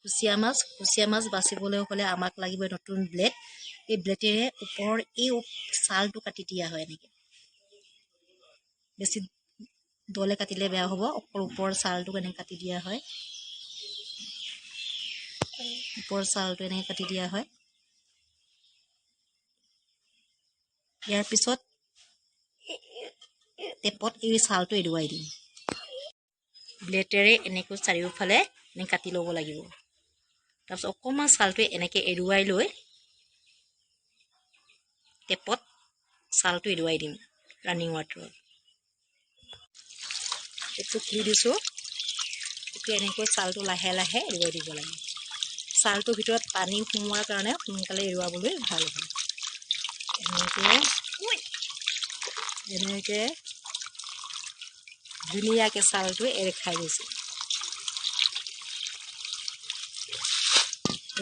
কুচিয়া মাছ বাচিবলৈ হ'লে আমাক লাগিব নতুন ব্লেড। এই ব্লেডেৰে ওপৰৰ এই ছালটো কাটি দিয়া হয়। এনেকৈ বেছি দলে কাটিলে বেয়া হ'ব। ওপৰৰ ছালটো এনেকৈ কাটি দিয়া হয়। ওপৰৰ ছালটো এনেকৈ কাটি দিয়া হয়। ইয়াৰ পিছত টেপত এই ছালটো এৰুৱাই দিম। ব্লেডেৰে এনেকৈ চাৰিওফালে এনেকৈ কাটি ল'ব লাগিব। তাৰপিছত অকণমান ছালটো এনেকৈ এৰুৱাই লৈ টেপত ছালটো এৰুৱাই দিম ৰানিং ৱাটাৰত। টেপটো খুলি দিছোঁ। এতিয়া এনেকৈ ছালটো লাহে লাহে এৰুৱাই দিব লাগে। ছালটোৰ ভিতৰত পানী সোমোৱাৰ কাৰণে সোনকালে এৰুৱাবলৈ ভাল হয়। এনেকৈ ধুনীয়াকৈ ছালটো এৰ খাই গৈছে।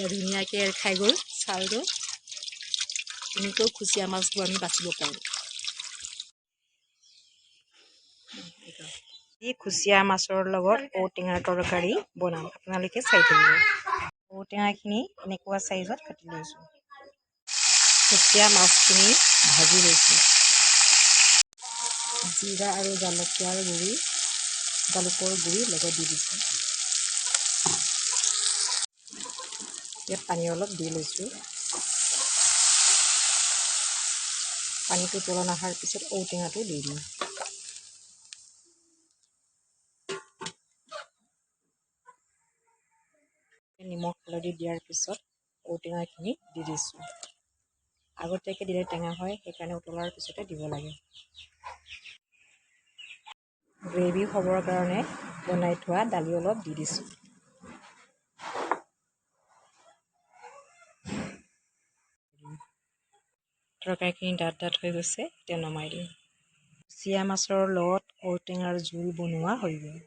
ধুনীয়াকৈ এৰ খাই গ'ল ছালটো। এনেকৈ কুচিয়া মাছবোৰ আমি বাচিব পাৰোঁ। এই কুচিয়া মাছৰ লগত ঔটেঙাৰ তৰকাৰী বনাম। আপোনালোকে চাই থাকিব। ঔটেঙাখিনি এনেকুৱা চাইজত কাটি লৈছোঁ। কুচিয়া মাছখিনি ভাজি লৈছোঁ। জিৰা আৰু জালুকৰ গুড়ি লগত দি দিছোঁ। ইয়াত পানী অলপ দি লৈছোঁ। পানীটো উতলন অহাৰ পিছত ঔটেঙাটো দি দিম। নিমখ হালধি দিয়াৰ পিছত ঔটেঙাখিনি দি দিছোঁ। আগতীয়াকৈ দিলে টেঙা হয়, সেইকাৰণে উতলাৰ পিছতে দিব লাগে। গ্ৰেভি হ'বৰ কাৰণে বনাই থোৱা দালি অলপ দি দিছোঁ। তৰকাৰীখিনি ডাঠ হৈ গৈছে। এতিয়া নমাই দিম। কুচিয়া মাছৰ লগত ঔটেঙাৰ জোল বনোৱা হৈ গ'ল।